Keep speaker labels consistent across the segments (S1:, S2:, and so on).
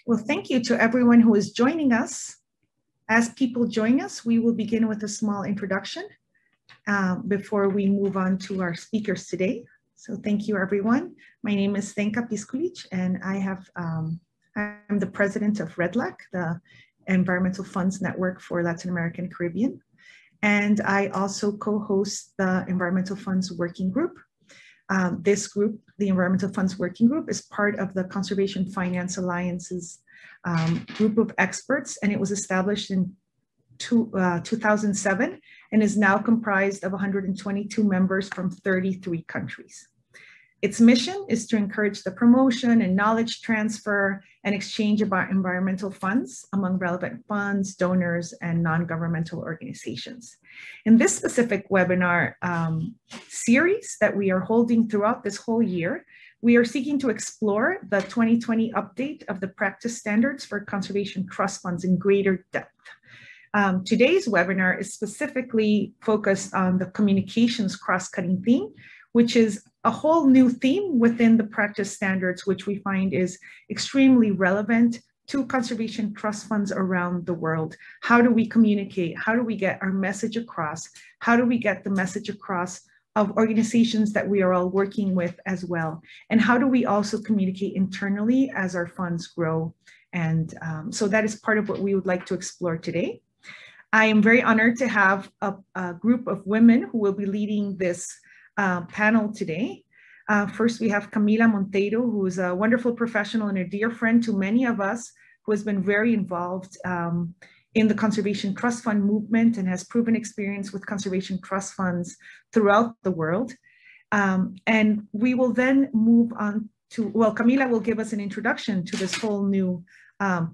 S1: Well, thank you to everyone who is joining us. As people join us, we will begin with a small introduction before we move on to our speakers today. So thank you, everyone. My name is Stenka Piskulic, and I'm the president of REDLAC, the Environmental Funds Network for Latin America and Caribbean. And I also co-host the Environmental Funds Working Group. This group, the Environmental Funds Working Group, is part of the Conservation Finance Alliance's group of experts, and it was established in 2007 and is now comprised of 122 members from 33 countries. Its mission is to encourage the promotion and knowledge transfer and exchange about environmental funds among relevant funds, donors, and non-governmental organizations. In this specific webinar series that we are holding throughout this whole year, we are seeking to explore the 2020 update of the practice standards for conservation trust funds in greater depth. Today's webinar is specifically focused on the communications cross-cutting theme, which is a whole new theme within the practice standards, which we find is extremely relevant to conservation trust funds around the world. How do we communicate? How do we get our message across? How do we get the message across of organizations that we are all working with as well? And how do we also communicate internally as our funds grow? And so that is part of what we would like to explore today. I am very honored to have a group of women who will be leading this panel today. First, we have Camila Monteiro, who is a wonderful professional and a dear friend to many of us, who has been very involved in the Conservation Trust Fund movement and has proven experience with conservation trust funds throughout the world. And we will then move on to, well, Camila will give us an introduction to this whole new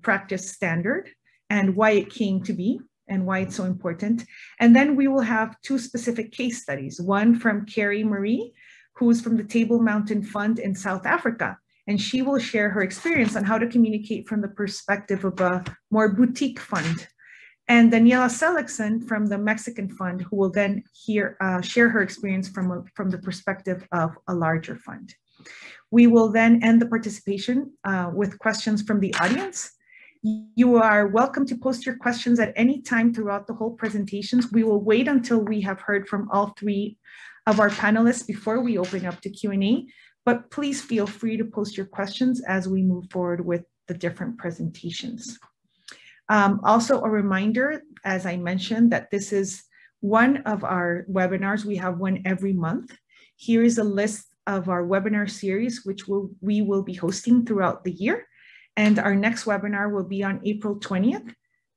S1: practice standard and why it came to be and why it's so important. And then we will have two specific case studies, one from Carrie Marie, who is from the Table Mountain Fund in South Africa. And she will share her experience on how to communicate from the perspective of a more boutique fund. And Daniela Seligson from the Mexican Fund, who will then share her experience from the perspective of a larger fund. We will then end the participation with questions from the audience. You are welcome to post your questions at any time throughout the whole presentations. We will wait until we have heard from all three of our panelists before we open up to Q&A, but please feel free to post your questions as we move forward with the different presentations. Also a reminder, as I mentioned, that this is one of our webinars. We have one every month. Here is a list of our webinar series, which we will be hosting throughout the year. And our next webinar will be on April 20th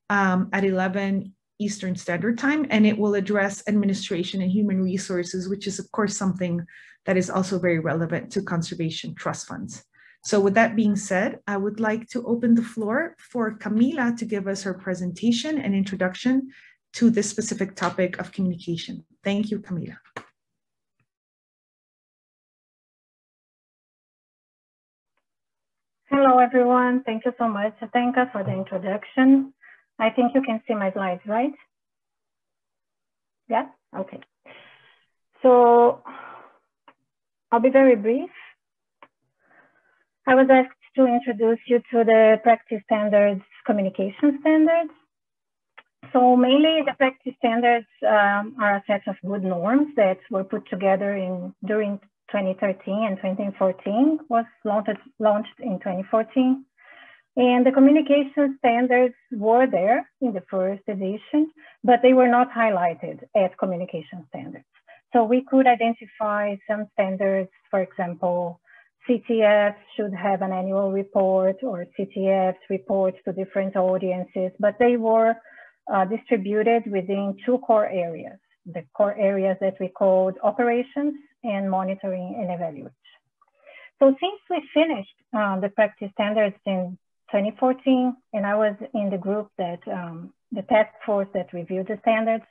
S1: at 11 Eastern Standard Time, and it will address administration and human resources, which is of course something that is also very relevant to conservation trust funds. So with that being said, I would like to open the floor for Camila to give us her presentation and introduction to this specific topic of communication. Thank you, Camila.
S2: Hello, everyone. Thank you so much, Stenka, for the introduction. I think you can see my slides, right? Yeah, okay. So I'll be very brief. I was asked to introduce you to the practice standards, communication standards. So mainly the practice standards are a set of good norms that were put together during 2013 and 2014, was launched in 2014. And the communication standards were there in the first edition, but they were not highlighted as communication standards. So we could identify some standards, for example, CTF should have an annual report, or CTFs reports to different audiences, but they were distributed within two core areas, the core areas that we called operations and monitoring and evaluation. So since we finished the practice standards in 2014, and I was in the group that, the task force that reviewed the standards,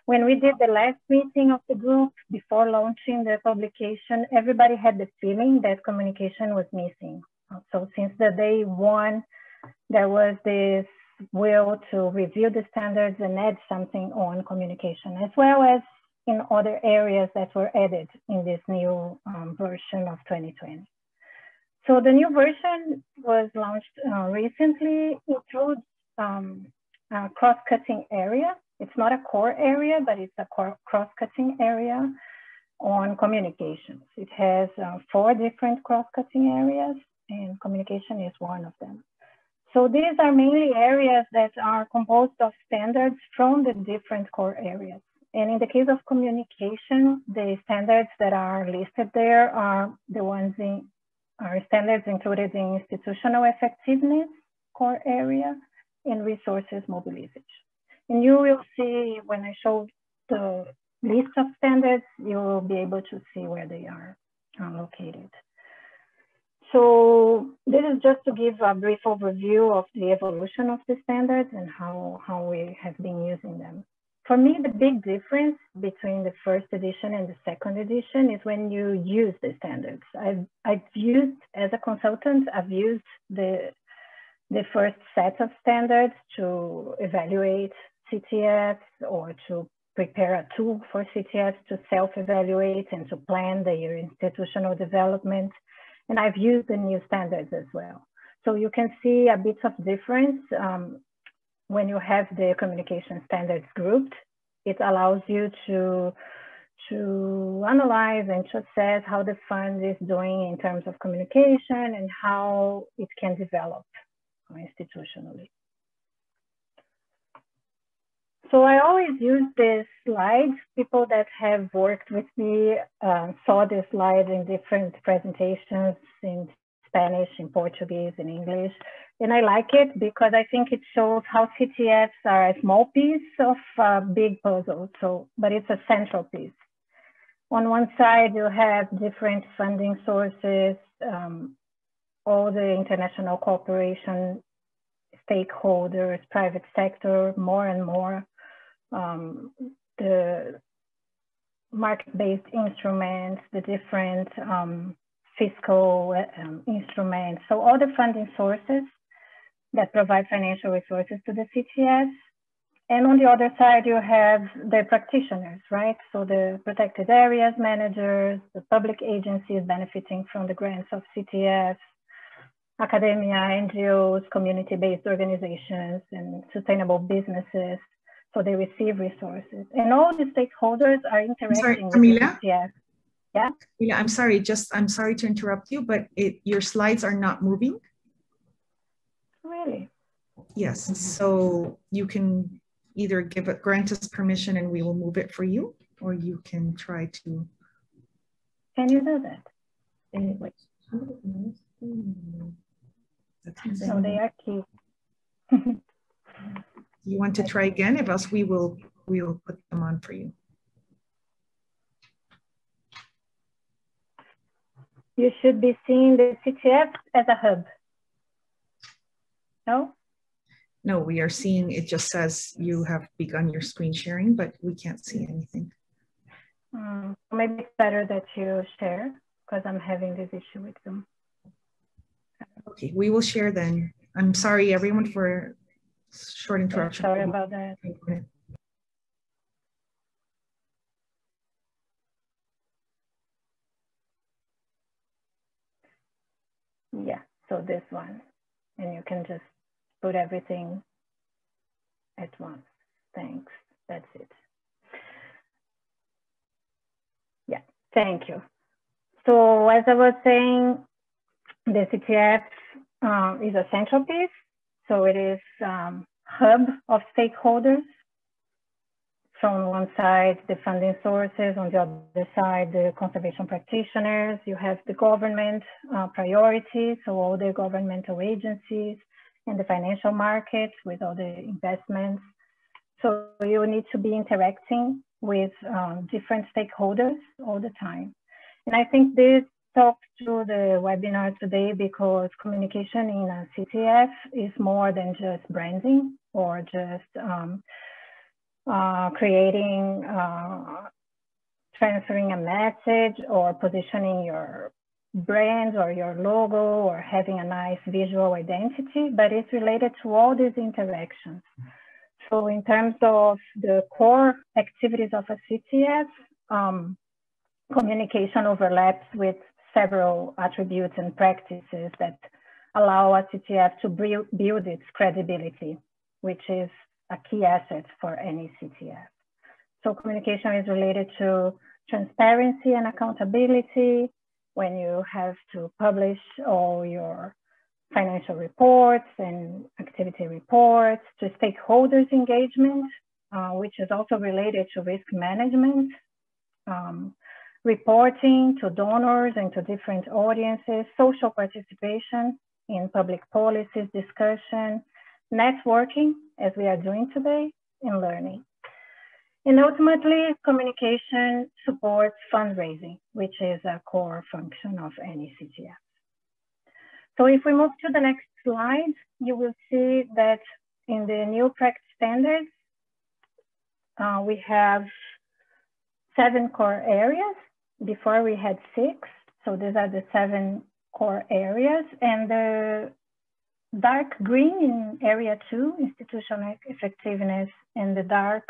S2: when we did the last meeting of the group before launching the publication, everybody had the feeling that communication was missing. So since the day one, there was this will to review the standards and add something on communication, as well as in other areas that were added in this new version of 2020. So the new version was launched recently. It includes a cross-cutting area. It's not a core area, but it's a cross-cutting area on communications. It has 4 different cross-cutting areas, and communication is one of them. So these are mainly areas that are composed of standards from the different core areas. And in the case of communication, the standards that are listed there are the ones are standards included in institutional effectiveness, core area, and resources mobilization. And you will see when I show the list of standards, you will be able to see where they are located. So this is just to give a brief overview of the evolution of the standards and how we have been using them. For me, the big difference between the first edition and the second edition is when you use the standards. I've used, as a consultant, I've used the first set of standards to evaluate CTFs or to prepare a tool for CTFs to self-evaluate and to plan their institutional development. And I've used the new standards as well. So you can see a bit of difference when you have the communication standards grouped. It allows you to analyze and to assess how the fund is doing in terms of communication and how it can develop institutionally. So I always use this slide. People that have worked with me saw this slide in different presentations in Spanish, in Portuguese, in English. And I like it because I think it shows how CTFs are a small piece of a big puzzle, but it's a central piece. On one side, you have different funding sources, all the international cooperation, stakeholders, private sector, more and more, the market-based instruments, the different fiscal instruments. So all the funding sources that provide financial resources to the CTFs. And on the other side, you have the practitioners, right? So the protected areas managers, the public agencies benefiting from the grants of CTFs, academia, NGOs, community-based organizations, and sustainable businesses. So they receive resources. And all the stakeholders are interacting with the CTF. Yeah?
S1: Camila, I'm sorry to interrupt you, but your slides are not moving.
S2: Really?
S1: Yes, so you can either grant us permission and we will move it for you, or you can try to.
S2: Can you do that?
S1: Anyway.
S2: No, they are key.
S1: You want to try again? If else, we will put them on for you.
S2: You should be seeing the CTF as a hub. No?
S1: No, we are seeing, it just says you have begun your screen sharing, but we can't see anything.
S2: Maybe it's better that you share because I'm having this issue with them.
S1: Okay, we will share then. I'm sorry, everyone, for short interruption.
S2: Sorry about that. Yeah, so this one, and you can just put everything at once. Thanks, that's it. Yeah, thank you. So as I was saying, the CTF is a central piece. So it is hub of stakeholders. From one side, the funding sources, on the other side, the conservation practitioners. You have the government priorities, so all the governmental agencies and the financial markets with all the investments. So you need to be interacting with different stakeholders all the time. And I think this talks to the webinar today because communication in a CTF is more than just branding or just creating, transferring a message or positioning your brand or your logo or having a nice visual identity, but it's related to all these interactions. So in terms of the core activities of a CTF, communication overlaps with several attributes and practices that allow a CTF to build its credibility, which is a key asset for any CTF. So communication is related to transparency and accountability when you have to publish all your financial reports and activity reports, to stakeholders engagement, which is also related to risk management, reporting to donors and to different audiences, social participation in public policies, discussion, networking, as we are doing today, and learning. And ultimately, communication supports fundraising, which is a core function of any CTF. So if we move to the next slide, you will see that in the new practice standards, we have 7 core areas. Before we had 6. So these are the 7 core areas. And the dark green in area 2, institutional effectiveness, and the dark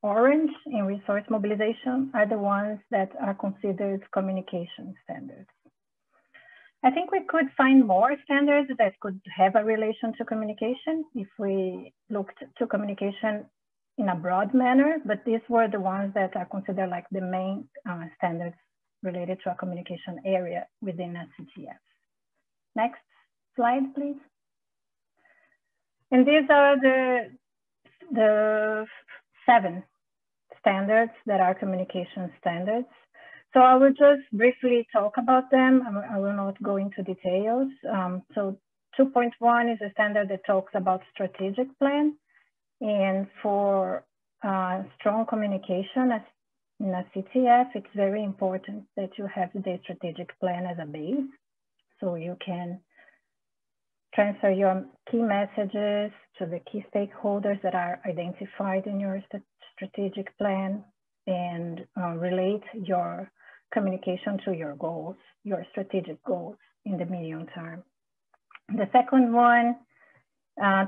S2: orange in resource mobilization are the ones that are considered communication standards. I think we could find more standards that could have a relation to communication if we looked to communication in a broad manner, but these were the ones that are considered like the main standards related to a communication area within a CTF. Next slide, please. And these are the 7 standards that are communication standards. So I will just briefly talk about them. I will not go into details. So 2.1 is a standard that talks about strategic plan. And for strong communication in a CTF, it's very important that you have the strategic plan as a base. So you can transfer your key messages to the key stakeholders that are identified in your strategic plan and relate your communication to your goals, your strategic goals in the medium term. The second one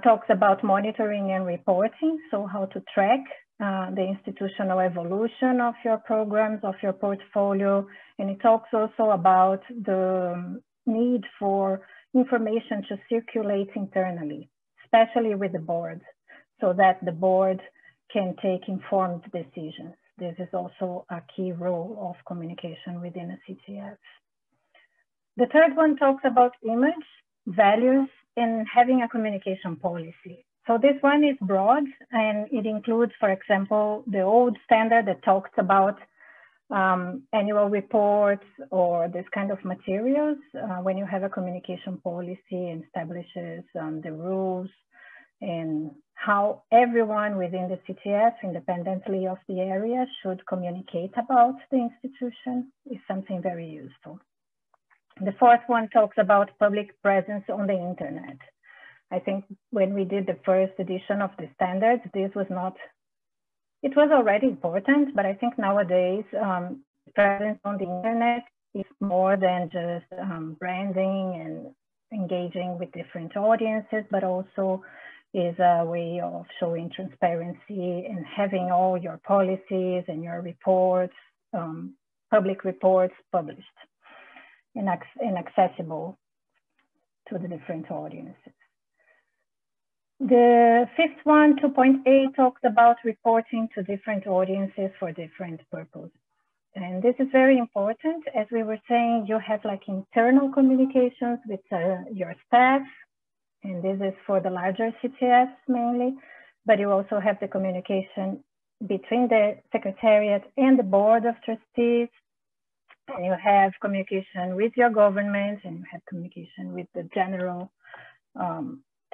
S2: talks about monitoring and reporting. So how to track the institutional evolution of your programs, of your portfolio. And it talks also about the need for information to circulate internally, especially with the board, so that the board can take informed decisions. This is also a key role of communication within a CTF. The third one talks about image, values, and having a communication policy. So this one is broad, and it includes, for example, the old standard that talks about annual reports or this kind of materials. When you have a communication policy and establishes the rules and how everyone within the CTF, independently of the area, should communicate about the institution is something very useful. The fourth one talks about public presence on the internet. I think when we did the first edition of the standards, this was not, it was already important, but I think nowadays presence on the internet is more than just branding and engaging with different audiences, but also is a way of showing transparency and having all your policies and your reports, public reports published and accessible to the different audiences. The fifth one, 2.8, talks about reporting to different audiences for different purposes. And this is very important. As we were saying, you have like internal communications with your staff, and this is for the larger CTFs mainly, but you also have the communication between the Secretariat and the Board of Trustees, and you have communication with your government, and you have communication with the general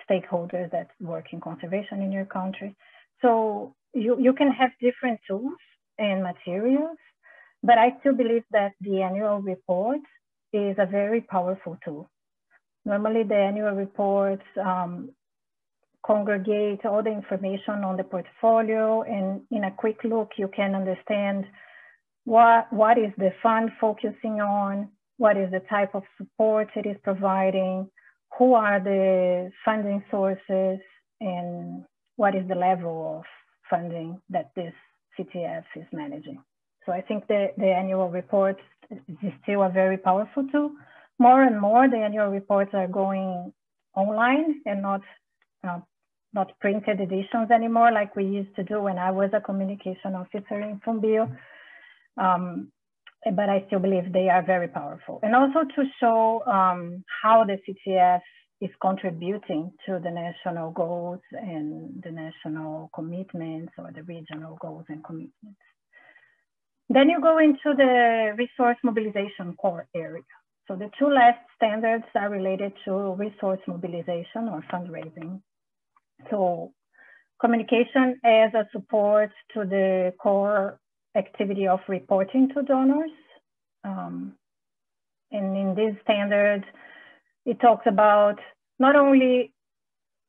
S2: stakeholders that work in conservation in your country. So you can have different tools and materials, but I still believe that the annual report is a very powerful tool. Normally the annual reports congregate all the information on the portfolio, and in a quick look, you can understand what is the fund focusing on, what is the type of support it is providing, who are the funding sources, and what is the level of funding that this CTF is managing. So I think the annual reports is still a very powerful tool. More and more, the annual reports are going online and not printed editions anymore, like we used to do when I was a communication officer in FUNBIO. But I still believe they are very powerful. And also to show how the CTF is contributing to the national goals and the national commitments or the regional goals and commitments. Then you go into the resource mobilization core area. So the two last standards are related to resource mobilization or fundraising. So communication as a support to the core activity of reporting to donors. And in this standard, it talks about not only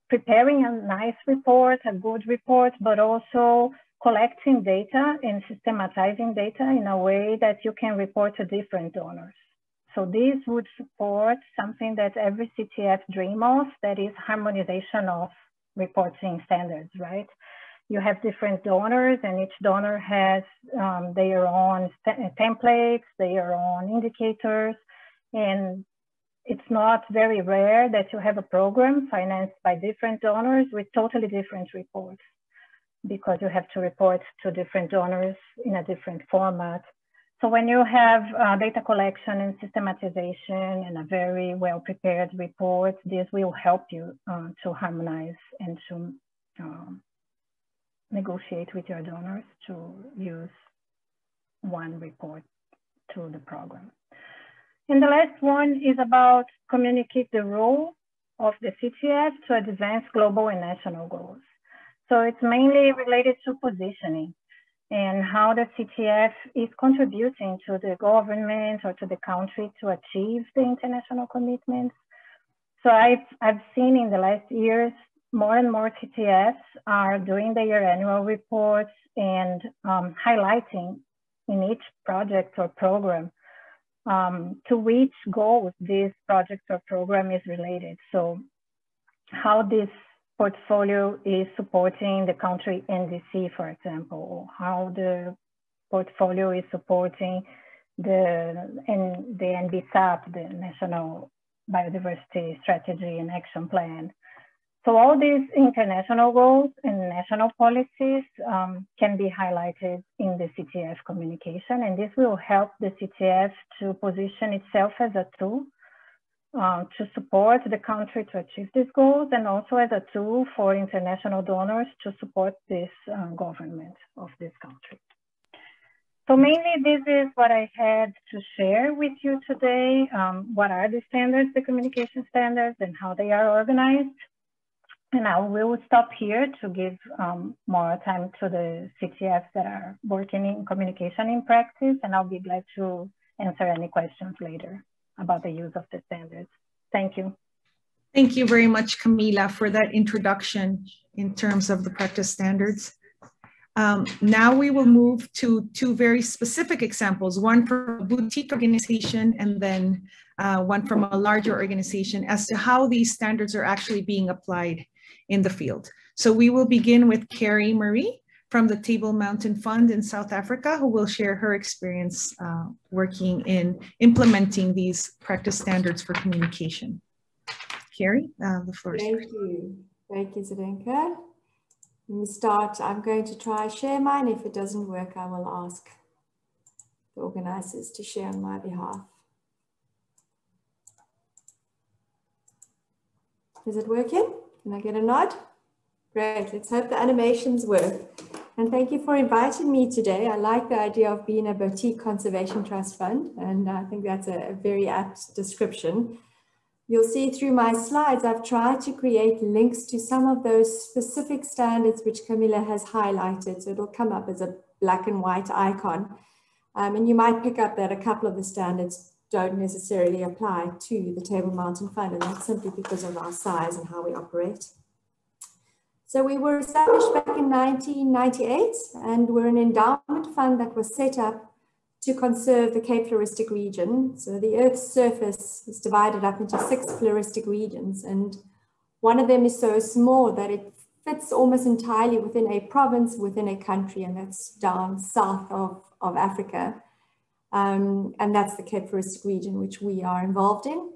S2: preparing a nice report, a good report, but also collecting data and systematizing data in a way that you can report to different donors. So this would support something that every CTF dream of, that is harmonization of reporting standards, right? You have different donors and each donor has their own templates, their own indicators. And it's not very rare that you have a program financed by different donors with totally different reports, because you have to report to different donors in a different format. So when you have data collection and systematization and a very well-prepared report, this will help you to harmonize and to negotiate with your donors to use one report to the program. And the last one is about communicate the role of the CTF to advance global and national goals. So it's mainly related to positioning and how the CTF is contributing to the government or to the country to achieve the international commitments. So I've seen in the last years, more and more CTFs are doing their annual reports and highlighting in each project or program to which goals this project or program is related. So how this portfolio is supporting the country NDC, for example, or how the portfolio is supporting the NBSAP, the National Biodiversity Strategy and Action Plan. So all these international goals and national policies can be highlighted in the CTF communication, and this will help the CTF to position itself as a tool to support the country to achieve these goals, and also as a tool for international donors to support this government of this country. So mainly this is what I had to share with you today. What are the standards, the communication standards, and how they are organized. And I will stop here to give more time to the CTFs that are working in communication in practice, and I'll be glad to answer any questions later about the use of the standards. Thank you.
S1: Thank you very much, Camila, for that introduction in terms of the practice standards. Now we will move to two very specific examples, one from a boutique organization and then one from a larger organization, as to how these standards are actually being applied in the field. So we will begin with Carrie Marie from the Table Mountain Fund in South Africa, who will share her experience working in implementing these practice standards for communication. Carrie, the floor is yours.
S3: Thank you. Thank you, Zdenka. Let me start. I'm going to try share mine. If it doesn't work, I will ask the organizers to share on my behalf. Is it working? Can I get a nod? Great. Let's hope the animations work. And thank you for inviting me today. I like the idea of being a boutique conservation trust fund, and I think that's a very apt description. You'll see through my slides, I've tried to create links to some of those specific standards which Camila has highlighted. So it'll come up as a black and white icon. And you might pick up that a couple of the standards don't necessarily apply to the Table Mountain Fund, and that's simply because of our size and how we operate. So we were established back in 1998, and we're an endowment fund that was set up to conserve the Cape Floristic region. So the Earth's surface is divided up into 6 floristic regions, and one of them is so small that it fits almost entirely within a province, within a country, and that's down south of Africa. And that's the Cape Florist region, which we are involved in.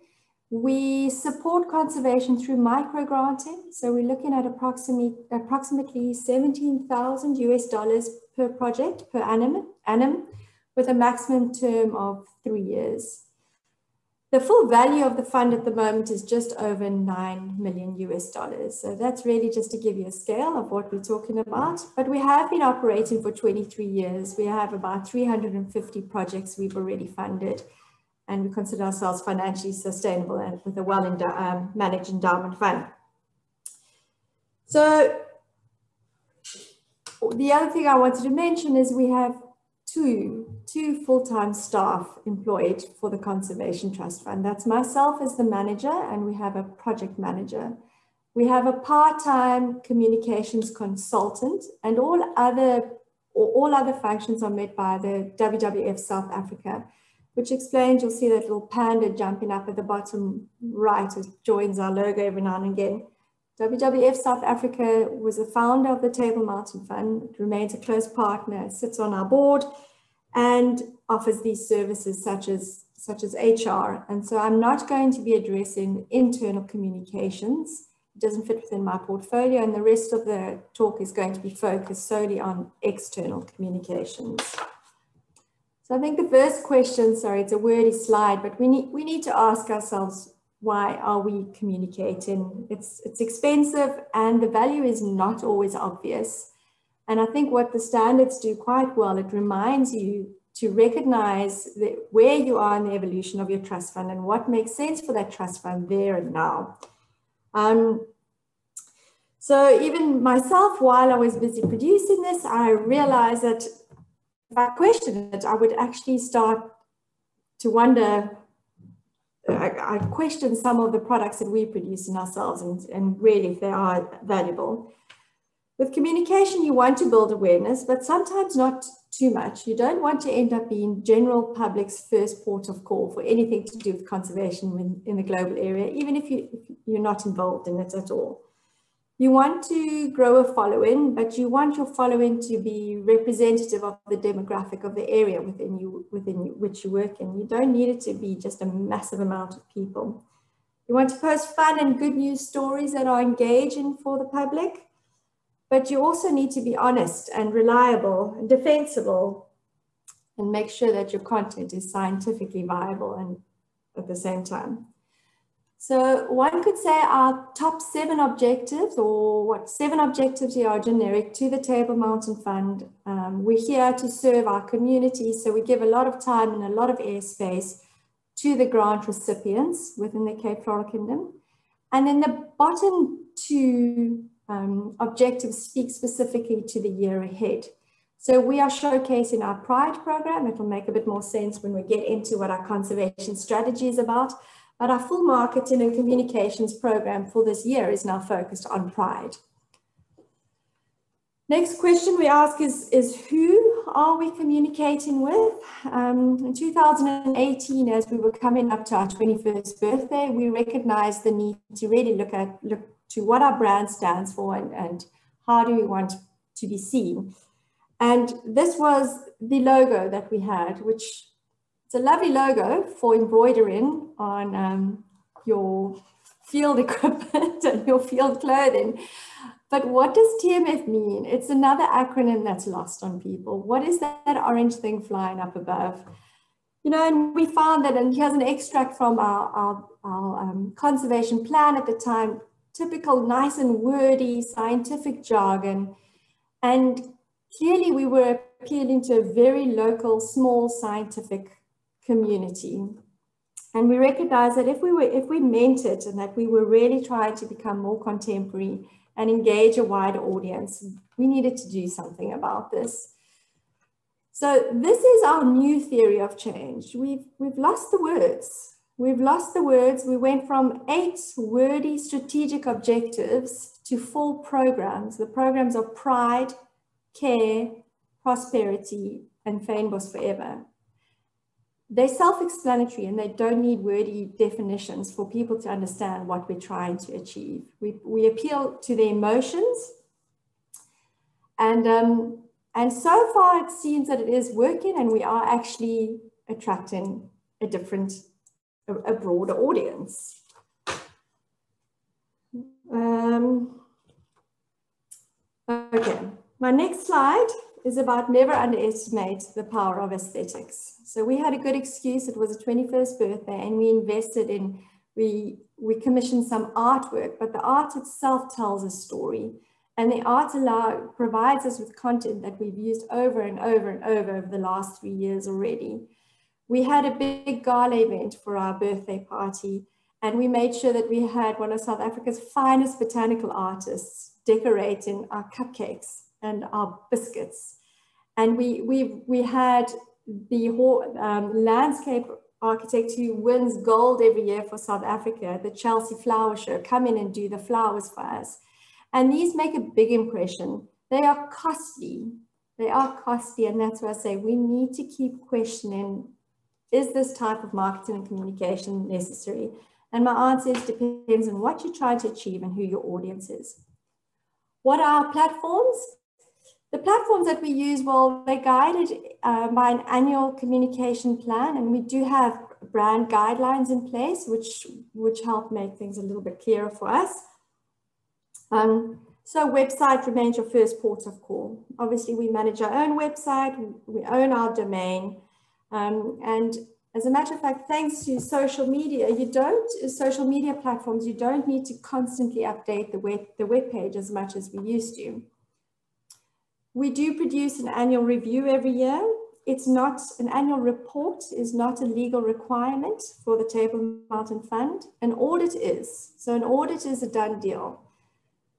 S3: We support conservation through micro-granting. So we're looking at approximately $17,000 per project per annum, with a maximum term of 3 years. The full value of the fund at the moment is just over $9 million. So that's really just to give you a scale of what we're talking about. But we have been operating for 23 years. We have about 350 projects we've already funded, and we consider ourselves financially sustainable and with a well-managed endowment fund. So the other thing I wanted to mention is we have two full-time staff employed for the Conservation Trust Fund. That's myself as the manager, and we have a project manager. We have a part-time communications consultant, and all other functions are met by the WWF South Africa, which explains, you'll see that little panda jumping up at the bottom right, which joins our logo every now and again. WWF South Africa was the founder of the Table Mountain Fund, remains a close partner, sits on our board, and offers these services such as HR. And so I'm not going to be addressing internal communications. It doesn't fit within my portfolio, and the rest of the talk is going to be focused solely on external communications. So I think the first question, sorry, it's a wordy slide, but we need to ask ourselves, why are we communicating? It's expensive, and the value is not always obvious. And I think what the standards do quite well, it reminds you to recognize where you are in the evolution of your trust fund and what makes sense for that trust fund there and now. So even myself, while I was busy producing this, I realized that if I questioned it, I would actually start to wonder. I question some of the products that we produce in ourselves and really if they are valuable. With communication, you want to build awareness, but sometimes not too much. You don't want to end up being general public's first port of call for anything to do with conservation in the global area, even if you're not involved in it at all. You want to grow a following, but you want your following to be representative of the demographic of the area within which you work in. You don't need it to be just a massive amount of people. You want to post fun and good news stories that are engaging for the public, but you also need to be honest and reliable and defensible and make sure that your content is scientifically viable and at the same time. So one could say our top 7 objectives, or 7 objectives here are generic to the Table Mountain Fund. We're here to serve our community, so we give a lot of time and a lot of airspace to the grant recipients within the Cape Floral Kingdom. And then the bottom 2 objectives speak specifically to the year ahead. So we are showcasing our Pride program. It will make a bit more sense when we get into what our conservation strategy is about. But our full marketing and communications program for this year is now focused on Pride. Next question we ask is who are we communicating with? In 2018, as we were coming up to our 21st birthday, we recognized the need to really look to what our brand stands for and how do we want to be seen. And this was the logo that we had, which it's a lovely logo for embroidering on your field equipment and your field clothing. But what does TMF mean? It's another acronym that's lost on people. What is that orange thing flying up above? You know, and we found that, and here's an extract from our conservation plan at the time, typical nice and wordy scientific jargon. And clearly we were appealing to a very local, small scientific community. And we recognized that if we meant it and that we were really trying to become more contemporary and engage a wider audience, we needed to do something about this. So this is our new theory of change. We've lost the words. We've lost the words. We went from 8 wordy strategic objectives to 4 programs. The programs are Pride, Care, Prosperity, and Fynbos Forever. they're self-explanatory and they don't need wordy definitions for people to understand what we're trying to achieve. We appeal to the emotions, and so far it seems that it is working, and we are actually attracting a broader audience. Okay, my next slide is about never underestimate the power of aesthetics. So we had a good excuse. It was a 21st birthday, and we invested in, we commissioned some artwork, but the art itself tells a story. And the art provides us with content that we've used over and over and over the last 3 years already. We had a big gala event for our birthday party, and we made sure that we had one of South Africa's finest botanical artists decorating our cupcakes and our biscuits. And we had the landscape architect who wins gold every year for South Africa, the Chelsea Flower Show, come in and do the flowers for us. And these make a big impression. They are costly. They are costly, and that's why I say we need to keep questioning, is this type of marketing and communication necessary? And my answer is depends on what you're trying to achieve and who your audience is. What are our platforms? The platforms that we use, well, they're guided by an annual communication plan, and we do have brand guidelines in place, which help make things a little bit clearer for us. So website remains your first port of call. Obviously, we manage our own website, we own our domain, and as a matter of fact, thanks to social media, social media platforms, you don't need to constantly update the web page as much as we used to. We do produce an annual review every year. It's not, an annual report is not a legal requirement for the Table Mountain Fund. An audit is. So an audit is a done deal.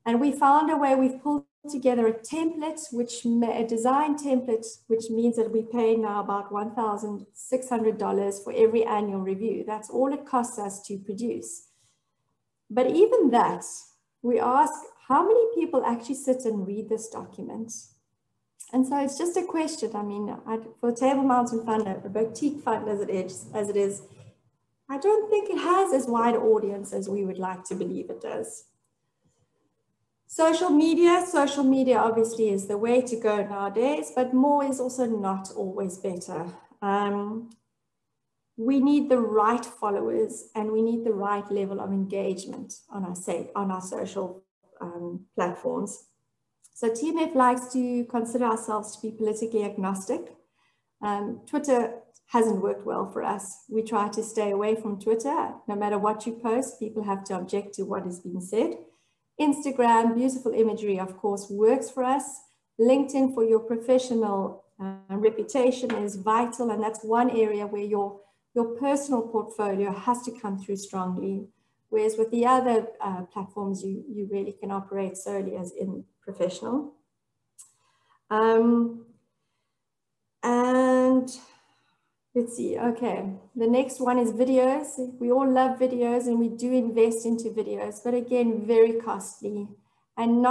S3: And we found a way, we've pulled together a template, a design template, which means that we pay now about $1,600 for every annual review. That's all it costs us to produce. But even that, we ask, how many people actually sit and read this document? And so it's just a question. I mean, for Table Mountain Fund, a boutique fund as it is, I don't think it has as wide an audience as we would like to believe it does. Social media obviously is the way to go nowadays, but more is also not always better. We need the right followers, and we need the right level of engagement on our social platforms. So TMF likes to consider ourselves to be politically agnostic. Twitter hasn't worked well for us. We try to stay away from Twitter. No matter what you post, people have to object to what is being said. Instagram, beautiful imagery, of course, works for us. LinkedIn for your professional reputation is vital, and that's one area where your personal portfolio has to come through strongly. Whereas with the other platforms, you really can operate solely as in professional. And let's see, okay. The next one is videos. We all love videos, and we do invest into videos, but again, very costly. And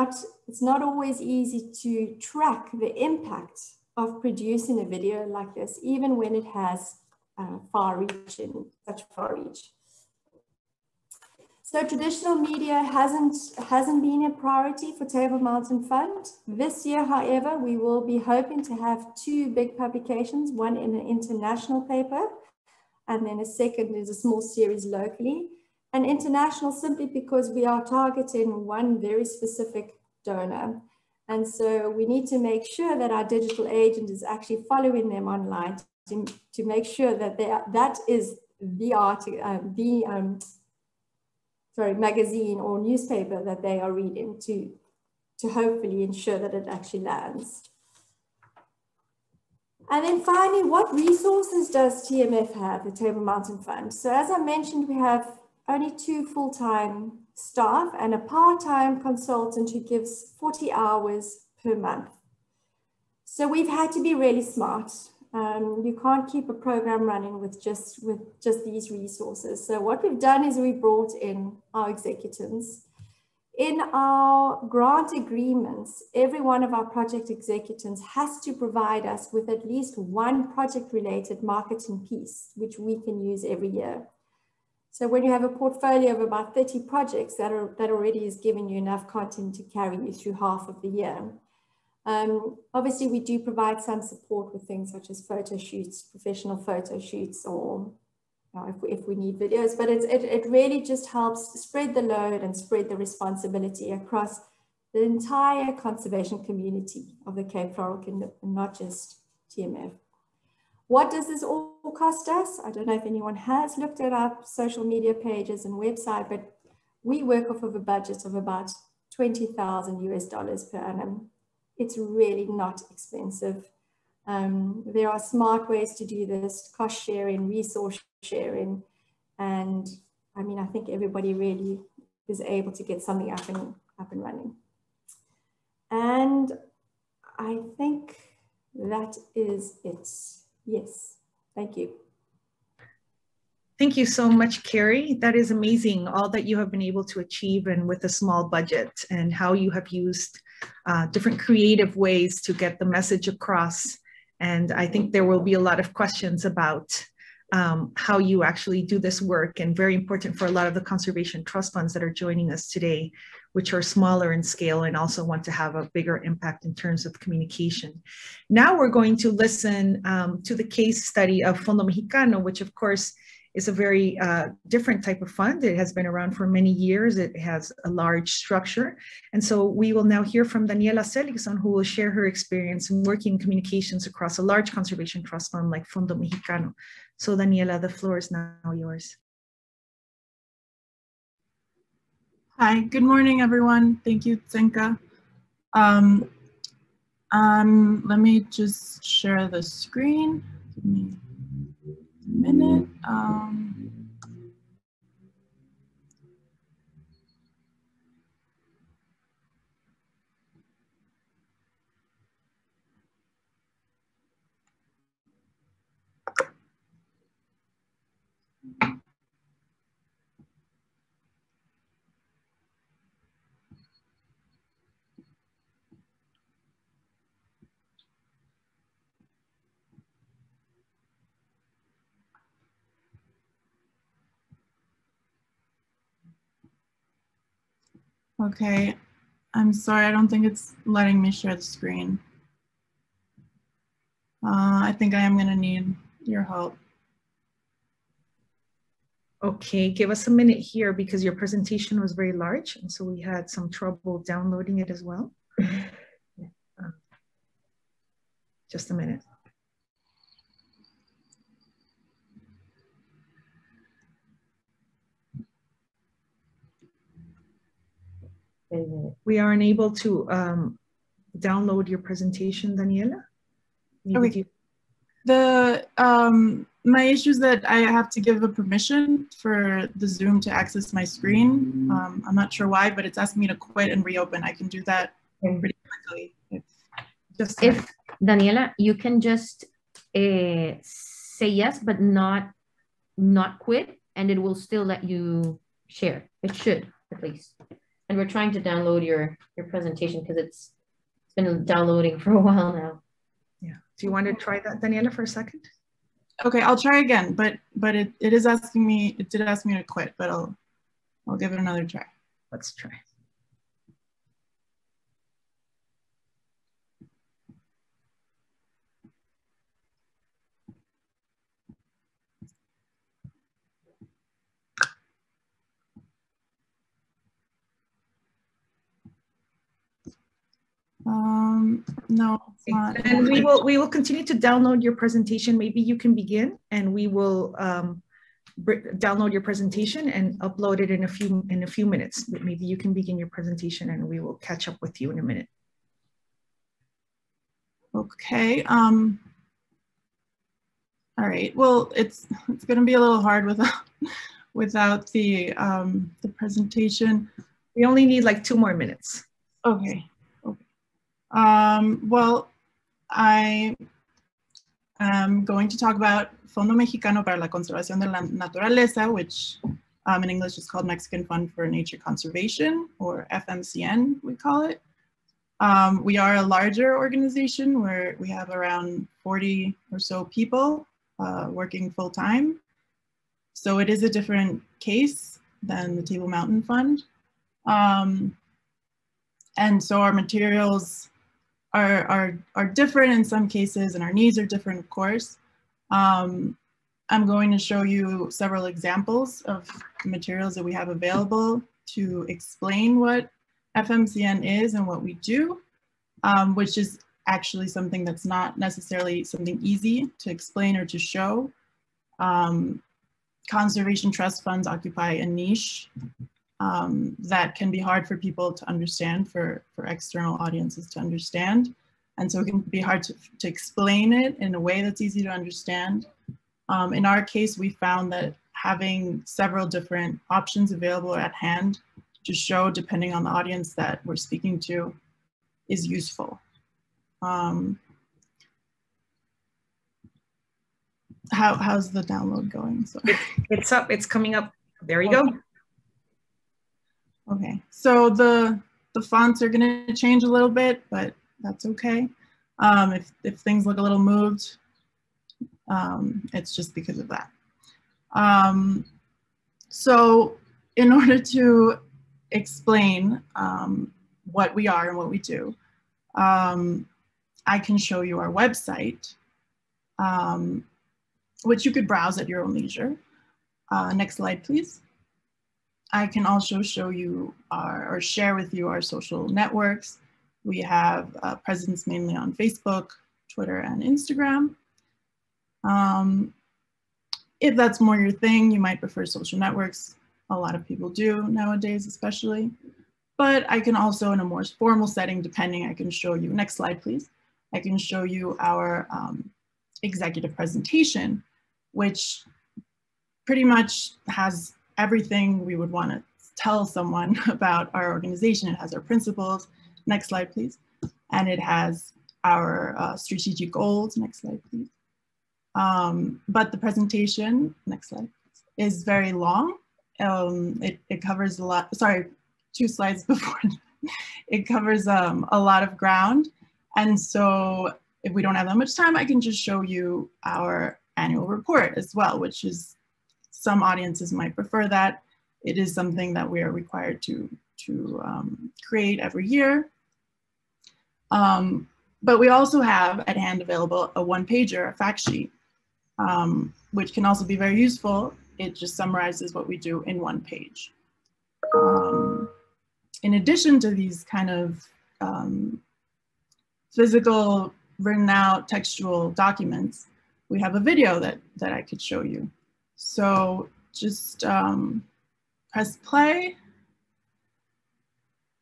S3: it's not always easy to track the impact of producing a video like this, even when it has such far reach. So traditional media hasn't been a priority for Table Mountain Fund. This year, however, we will be hoping to have 2 big publications, one in an international paper, and then a second is a small series locally. And international simply because we are targeting one very specific donor. And so we need to make sure that our digital agent is actually following them online to make sure that that is the magazine or newspaper that they are reading to hopefully ensure that it actually lands. And then finally, what resources does TMF have, the Table Mountain Fund? So as I mentioned, we have only 2 full-time staff and a part-time consultant who gives 40 hours per month. So we've had to be really smart. You can't keep a program running with just these resources. So what we've done is we brought in our executives In our grant agreements, every one of our project executives has to provide us with at least one project-related marketing piece, which we can use every year. So when you have a portfolio of about 30 projects, that already is giving you enough content to carry you through half of the year. Obviously, we do provide some support with things such as photo shoots, professional photo shoots, or if we need videos, but it really just helps spread the load and spread the responsibility across the entire conservation community of the Cape Floral Kingdom, and not just TMF. What does this all cost us? I don't know if anyone has looked at our social media pages and website, but we work off of a budget of about $20,000 US per annum. It's really not expensive. There are smart ways to do this, cost sharing, resource sharing, and I mean, I think everybody really is able to get something up and running. And I think that is it. Yes, thank you.
S1: Thank you so much, Carrie. That is amazing, all that you have been able to achieve and with a small budget, and how you have used different creative ways to get the message across. And I think there will be a lot of questions about how you actually do this work, and very important for a lot of the conservation trust funds that are joining us today, which are smaller in scale and also want to have a bigger impact in terms of communication. Now we're going to listen to the case study of Fondo Mexicano, which of course is a very different type of fund. It has been around for many years. It has a large structure. And so we will now hear from Daniela Seligson, who will share her experience in working in communications across a large conservation trust fund like Fondo Mexicano. So Daniela, the floor is now yours.
S4: Hi, good morning, everyone. Thank you, Tsenka. Let me just share the screen. Give me a minute. Okay, I'm sorry, I don't think it's letting me share the screen. I think I am gonna need your help.
S1: Okay, give us a minute here because your presentation was very large, and so we had some trouble downloading it as well. Just a minute. We are unable to download your presentation, Daniela.
S4: Okay. My issue is that I have to give a permission for the Zoom to access my screen. I'm not sure why, but it's asking me to quit and reopen. I can do that pretty quickly.
S5: If Daniela, you can just say yes, but not quit, and it will still let you share. It should, at least. And we're trying to download your presentation because it's been downloading for a while now.
S1: Yeah. Do you want to try that, Daniela, for a second?
S4: Okay, I'll try again, but it is asking me, it did ask me to quit, but I'll give it another try.
S1: Let's try.
S4: No, it's not.
S1: And we will continue to download your presentation. Maybe you can begin, and we will download your presentation and upload it in a few minutes. But maybe you can begin your presentation, and we will catch up with you in a minute.
S4: Okay. All right. Well, it's going to be a little hard without the presentation.
S1: We only need like 2 more minutes.
S4: Okay. Well, I am going to talk about Fondo Mexicano para la Conservación de la Naturaleza, which In English, it's called Mexican Fund for Nature Conservation, or FMCN, we call it. We are a larger organization where we have around 40 or so people working full time. So it is a different case than the Table Mountain Fund. And so our materials are different in some cases, and our needs are different, of course. I'm going to show you several examples of materials that we have available to explain what FMCN is and what we do, which is actually something that's not necessarily something easy to explain or to show. Conservation trust funds occupy a niche that can be hard for people to understand, for external audiences to understand. And so it can be hard to explain it in a way that's easy to understand. In our case, we found that having several different options available at hand to show, depending on the audience that we're speaking to, is useful. How's the download going? So
S1: it's up, it's coming up. There you go.
S4: Okay, so the fonts are gonna change a little bit, but that's okay. If things look a little moved, it's just because of that. So in order to explain what we are and what we do, I can show you our website, which you could browse at your own leisure. Next slide, please. I can also show you or share with you our social networks. We have a presence mainly on Facebook, Twitter, and Instagram. If that's more your thing, you might prefer social networks. A lot of people do nowadays, especially. But I can also, in a more formal setting, depending, I can show you, next slide, please. I can show you our executive presentation, which pretty much has everything we would want to tell someone about our organization. It has our principles. Next slide, please. And it has our strategic goals. Next slide, please. But the presentation, next slide, is very long. It covers a lot, sorry, 2 slides before. It covers a lot of ground. And so if we don't have that much time, I can just show you our annual report as well, which is, some audiences might prefer that. It is something that we are required to create every year. But we also have at hand available a 1-pager, a fact sheet, which can also be very useful. It just summarizes what we do in 1 page. In addition to these kind of physical, written out, textual documents, we have a video that I could show you. So just press play.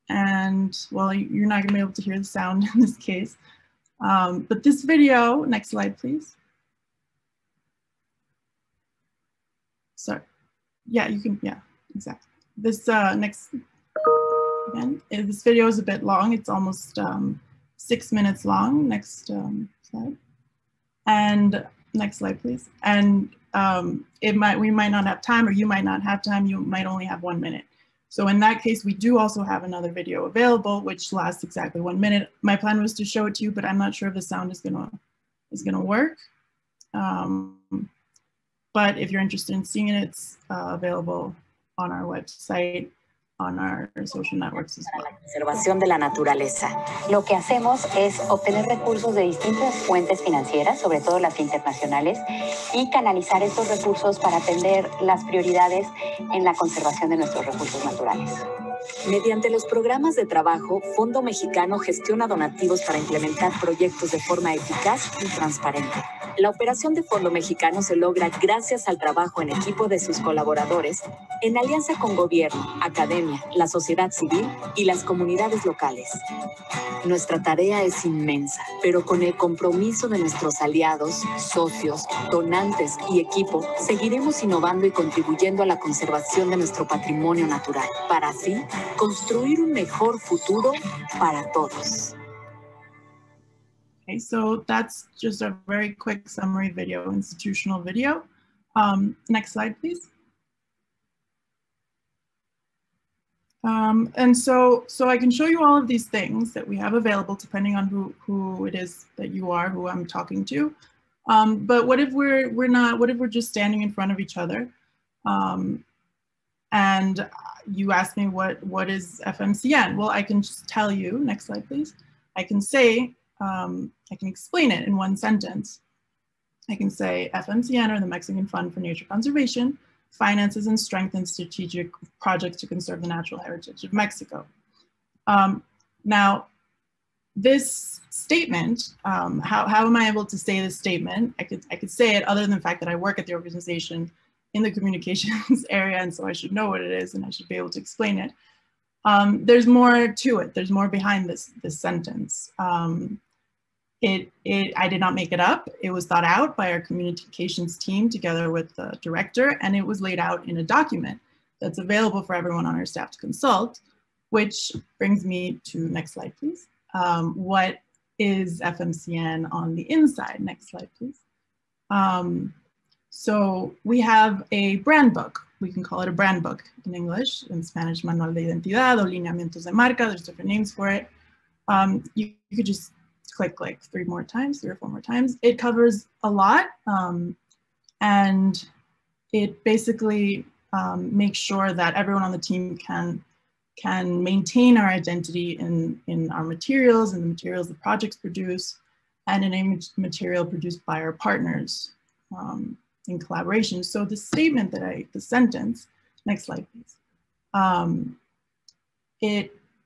S4: And well, you're not gonna be able to hear the sound in this case. But this video, next slide, please. Sorry, yeah, you can, yeah, exactly. This next, again, this video is a bit long. It's almost 6 minutes long. Next slide. And next slide, please. And we might not have time, or you might not have time. You might only have 1 minute. So in that case, we do also have another video available, which lasts exactly 1 minute. My plan was to show it to you, but I'm not sure if the sound is gonna work. But if you're interested in seeing it, it's available on our website, on our social networks as well.
S6: Para la conservación de la naturaleza. Lo que hacemos es obtener recursos de distintas fuentes financieras, sobre todo las internacionales, y canalizar estos recursos para atender las prioridades en la conservación de nuestros recursos naturales. Mediante los programas de trabajo, Fondo Mexicano gestiona donativos para implementar proyectos de forma eficaz y transparente. La operación de Fondo Mexicano se logra gracias al trabajo en equipo de sus colaboradores, en alianza con gobierno, academia, la sociedad civil y las comunidades locales. Nuestra tarea es inmensa, pero con el compromiso de nuestros aliados, socios, donantes y equipo, seguiremos innovando y contribuyendo a la conservación de nuestro patrimonio natural, para así construir un mejor futuro para todos.
S4: Okay, so that's just a very quick summary video, institutional video. Next slide, please. And so I can show you all of these things that we have available depending on who it is that you are, who I'm talking to. But what if we're not, what if we're just standing in front of each other? And you ask me what is FMCN? Well, I can just tell you, next slide please. I can say, I can explain it in one sentence. I can say FMCN, or the Mexican Fund for Nature Conservation, finances and strengthens strategic projects to conserve the natural heritage of Mexico. Now, this statement, how am I able to say this statement? I could say it other than the fact that I work at the organization in the communications area, and so I should know what it is and I should be able to explain it. There's more to it. There's more behind this sentence. I did not make it up. It was thought out by our communications team together with the director, and it was laid out in a document that's available for everyone on our staff to consult, which brings me to, next slide, please. What is FMCN on the inside? Next slide, please. So we have a brand book. We can call it a brand book in English. In Spanish, Manual de Identidad o Lineamientos de Marca. There's different names for it. You could just click like 3 or 4 more times. It covers a lot, and it basically makes sure that everyone on the team can maintain our identity in our materials and the materials the projects produce, and in a material produced by our partners in collaboration. So the statement that the sentence, next slide please,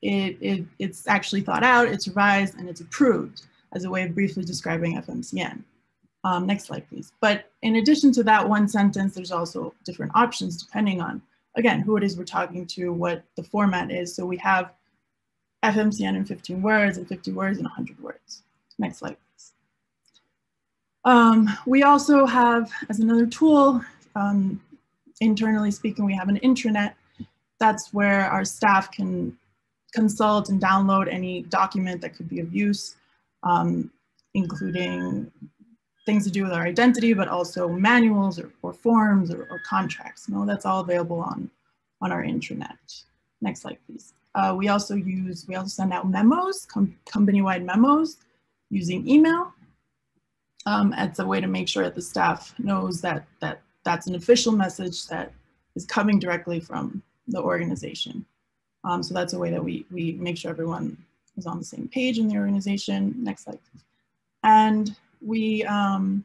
S4: it's actually thought out, it's revised, and it's approved as a way of briefly describing FMCN. Next slide, please. But in addition to that one sentence, there's also different options depending on, again, who it is we're talking to, what the format is. So we have FMCN in 15 words, and 50 words, and 100 words. Next slide, please. We also have, as another tool, internally speaking, we have an intranet. That's where our staff can consult and download any document that could be of use, including things to do with our identity, but also manuals or forms or contracts. No, that's all available on our intranet. Next slide, please. We also send out memos, company-wide memos using email. It's a way to make sure that the staff knows that that's an official message that is coming directly from the organization. So that's a way that we make sure everyone is on the same page in the organization. Next slide, please. And we, in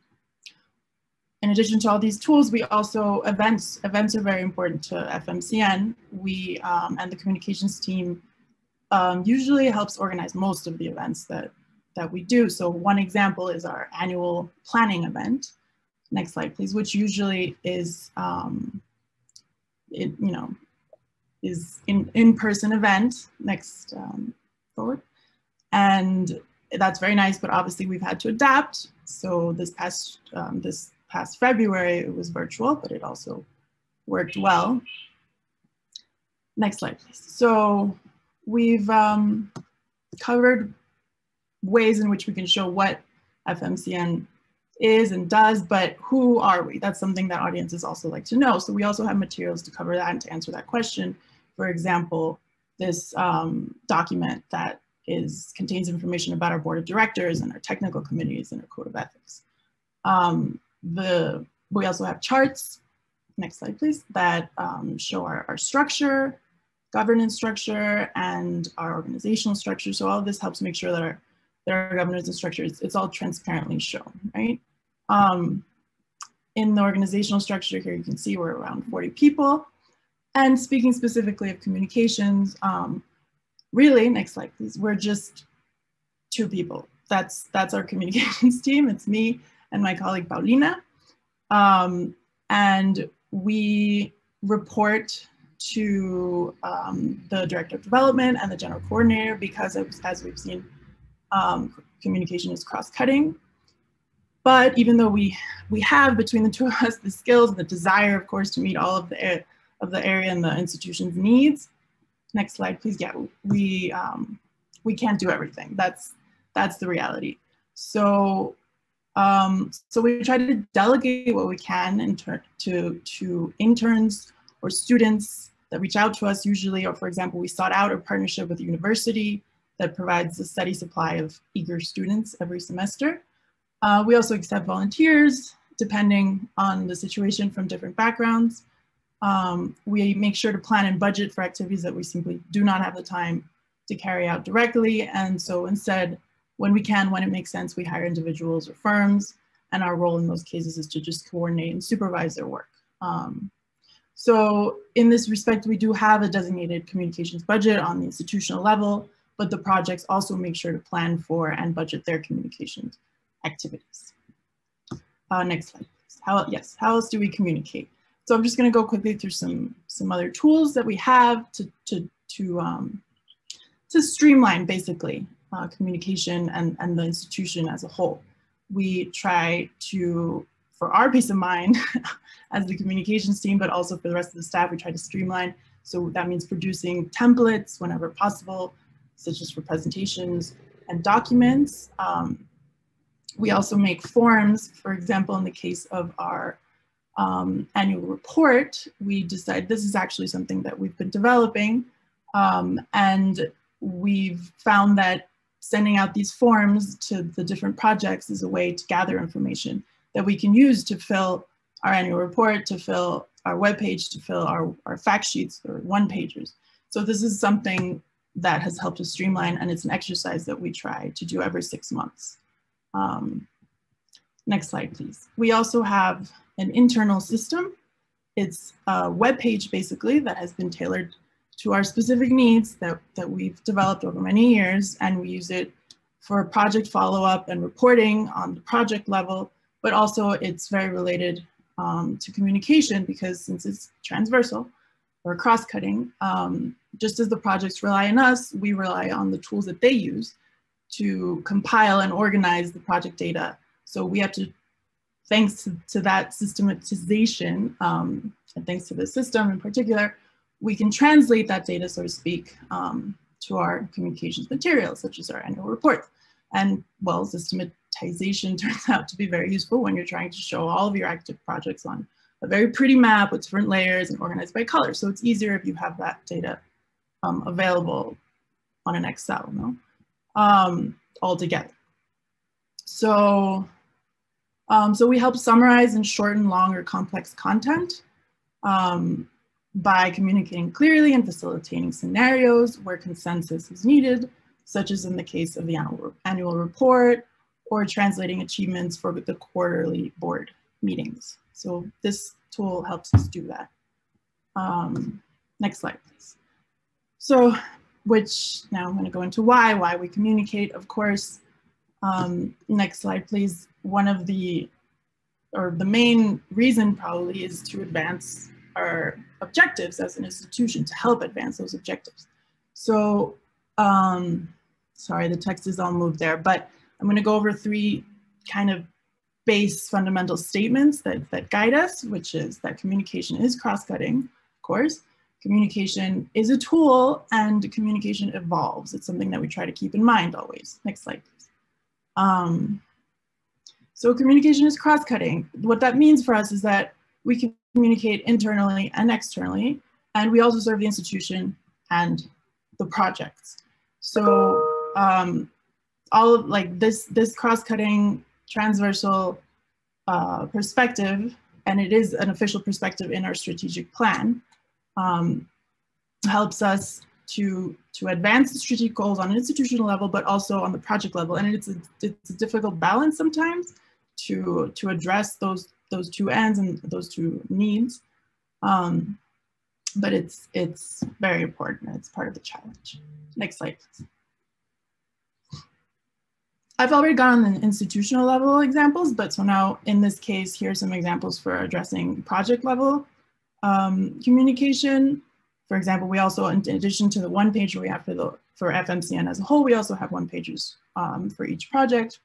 S4: addition to all these tools, we also, events are very important to FMCN. We, and the communications team usually helps organize most of the events that we do. So one example is our annual planning event. Next slide, please, which usually is, is in-person event. Next, forward. And that's very nice, but obviously we've had to adapt. So this past February, it was virtual, but it also worked well. Next slide, please. So we've covered ways in which we can show what FMCN is and does, but who are we? That's something that audiences also like to know. So we also have materials to cover that and to answer that question. For example, this document that contains information about our board of directors and our technical committees and our code of ethics. We also have charts, next slide please, that show our structure, governance structure, and our organizational structure. So all of this helps make sure that our governance and structure, it's all transparently shown, right? In the organizational structure here, you can see we're around 40 people. And speaking specifically of communications, really, next slide please, we're just 2 people. That's our communications team. It's me and my colleague Paulina. And we report to the director of development and the general coordinator because as we've seen, communication is cross-cutting. But even though we have between the 2 of us the skills and the desire, of course, to meet all of the area and the institution's needs. Next slide, please. Yeah, we can't do everything. That's the reality. So so we try to delegate what we can to interns or students reach out to us usually, or for example, we sought out a partnership with a university that provides a steady supply of eager students every semester. We also accept volunteers, depending on the situation, from different backgrounds. We make sure to plan and budget for activities that we simply do not have the time to carry out directly. And so instead, when we can, when it makes sense, we hire individuals or firms. And our role in those cases is to just coordinate and supervise their work. So in this respect, we do have a designated communications budget on the institutional level, but the projects also make sure to plan for and budget their communications activities. Next slide, please. How else do we communicate? So I'm just going to go quickly through some other tools that we have to streamline basically communication and the institution as a whole. We try to, for our peace of mind as the communications team, but also for the rest of the staff, we try to streamline. So that means producing templates whenever possible, such as for presentations and documents. We also make forms. For example, in the case of our annual report, we decided this is actually something that we've been developing, and we've found that sending out these forms to the different projects is a way to gather information that we can use to fill our annual report, to fill our webpage, to fill our fact sheets or one-pagers. So this is something that has helped us streamline, and it's an exercise that we try to do every 6 months. Next slide, please. We also have an internal system. It's a web page basically that has been tailored to our specific needs that we've developed over many years, and we use it for project follow-up and reporting on the project level, but also it's very related to communication, because since it's transversal or cross-cutting, just as the projects rely on us, we rely on the tools that they use to compile and organize the project data. So we have to, thanks to that systematization, and thanks to the system in particular, we can translate that data, so to speak, to our communications materials, such as our annual report. And well, systematization turns out to be very useful when you're trying to show all of your active projects on a very pretty map with different layers and organized by color. So it's easier if you have that data available on an Excel, no? All together. So, so we help summarize and shorten long or complex content by communicating clearly and facilitating scenarios where consensus is needed, such as in the case of the annual report, or translating achievements for the quarterly board meetings. So this tool helps us do that. Next slide, please. So, now I'm going to go into why we communicate, of course. Next slide, please. The main reason probably is to advance our objectives as an institution, to help advance those objectives. So, sorry, the text is all moved there, but I'm going to go over 3 kind of base fundamental statements that guide us, which is that communication is cross-cutting, of course. Communication is a tool, and communication evolves. It's something that we try to keep in mind always. Next slide, please. So communication is cross-cutting. What that means for us is that we can communicate internally and externally, and we also serve the institution and the projects. So all of this cross-cutting transversal perspective, and it is an official perspective in our strategic plan, helps us to advance the strategic goals on an institutional level, but also on the project level. And it's a difficult balance sometimes to address those 2 ends and those 2 needs. But it's very important. It's part of the challenge. Next slide, please. I've already gone on the institutional level examples, but so now in this case, here are some examples for addressing project level communication. For example, we also, in addition to the one-pager we have for FMCN as a whole, we also have one-pagers for each project.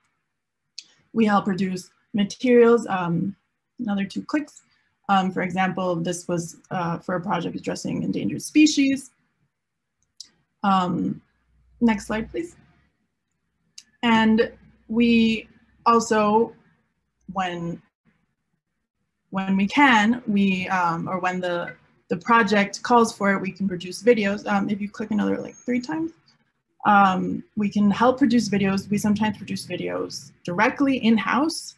S4: We help produce materials, another 2 clicks. For example, this was for a project addressing endangered species. Next slide, please. And we also, when we can, or when the the project calls for it, we can produce videos. If you click another like 3 times, we can help produce videos. We sometimes produce videos directly in-house.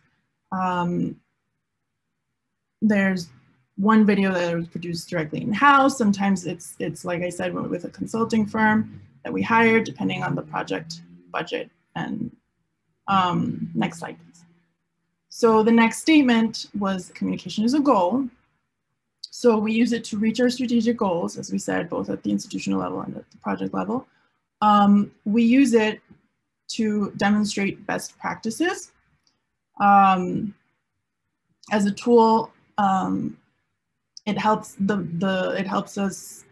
S4: There's one video that was produced directly in-house. Sometimes it's like I said, with a consulting firm that we hire, depending on the project budget. And next slide, please. So the next statement was communication is a goal. So we use it to reach our strategic goals, as we said, both at the institutional level and at the project level. We use it to demonstrate best practices. As a tool, it helps us,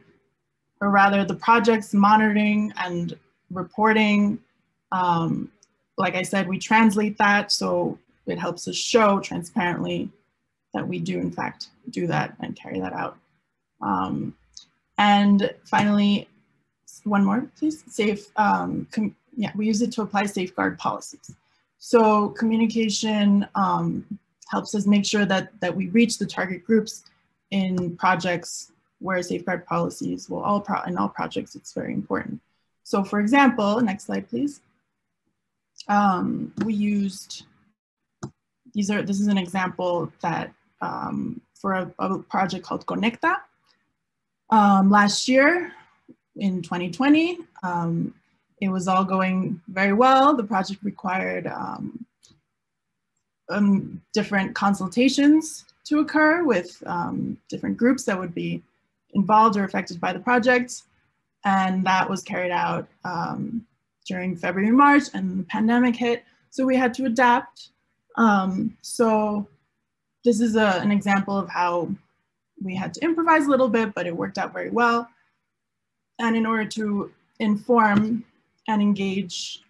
S4: or rather the project's monitoring and reporting. Like I said, we translate that, so it helps us show transparently that we do in fact do that and carry that out. And finally, one more, please. We use it to apply safeguard policies. So communication helps us make sure that we reach the target groups in projects where safeguard policies, well, in all projects, it's very important. So for example, next slide, please. We used, this is an example that for a project called Conecta. Last year, in 2020, it was all going very well. The project required different consultations to occur with different groups that would be involved or affected by the project. And that was carried out during February and March, and the pandemic hit. So we had to adapt. So this is an example of how we had to improvise a little bit, but it worked out very well. And in order to inform and engage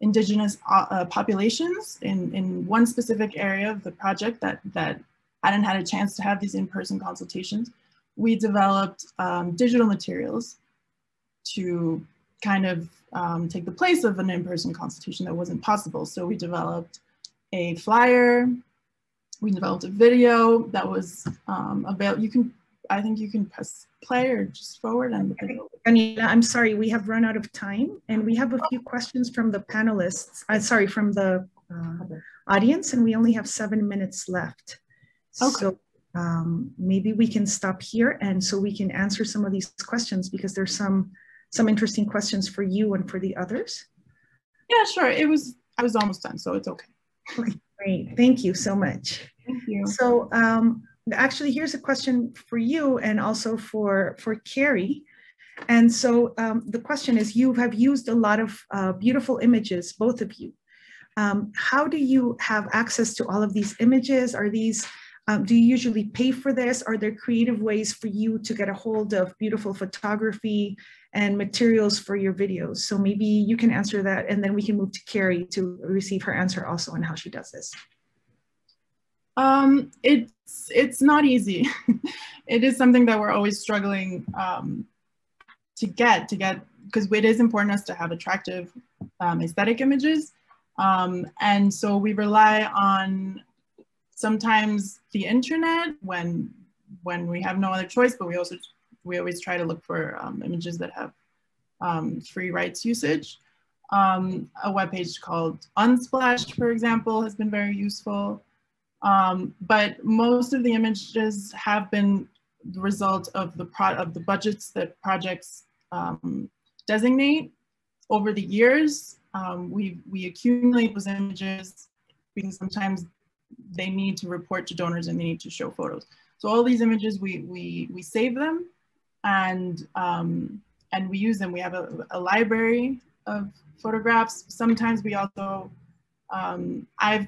S4: indigenous populations in one specific area of the project that hadn't had a chance to have these in-person consultations, we developed digital materials to kind of take the place of an in-person consultation that wasn't possible. So we developed a flyer, we developed a video that was about, I think you can press play or just forward and the video.
S1: Daniela, I'm sorry, we have run out of time and we have a few questions from the panelists, from the audience, and we only have 7 minutes left. Okay. So maybe we can stop here and so we can answer some of these questions, because there's some interesting questions for you and for the others.
S4: Yeah, sure. I was almost done, so it's okay.
S1: Okay, great. Thank you so much.
S4: Thank you.
S1: So actually, here's a question for you and also for Carrie. And so the question is, you have used a lot of beautiful images, both of you. How do you have access to all of these images? Are these, do you usually pay for this? Are there creative ways for you to get a hold of beautiful photography and materials for your videos? So maybe you can answer that, and then we can move to Carrie to receive her answer also on how she does this.
S4: It's not easy. It is something that we're always struggling to get, because it is important us to have attractive aesthetic images. And so we rely on sometimes the internet when we have no other choice, but we always try to look for images that have free rights usage. A webpage called Unsplash, for example, has been very useful. But most of the images have been the result of the budgets that projects designate over the years. We accumulate those images because sometimes they need to report to donors and they need to show photos. So all these images, we save them and we use them. We have a library of photographs. Sometimes we also, I've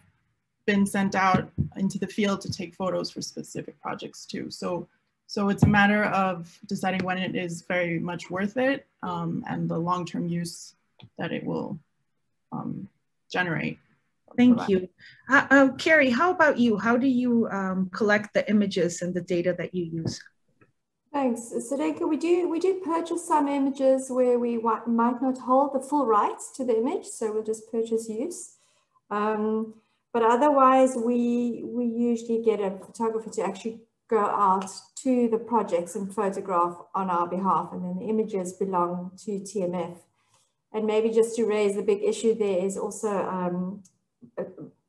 S4: been sent out into the field to take photos for specific projects too. So it's a matter of deciding when it is very much worth it and the long-term use that it will generate.
S1: Thank you. Carrie, how about you? How do you collect the images and the data that you use?
S3: Thanks, Sedenka. We do purchase some images where we might not hold the full rights to the image, so we'll just purchase use. But otherwise, we usually get a photographer to actually go out to the projects and photograph on our behalf, and then the images belong to TMF. And maybe just to raise the big issue there is also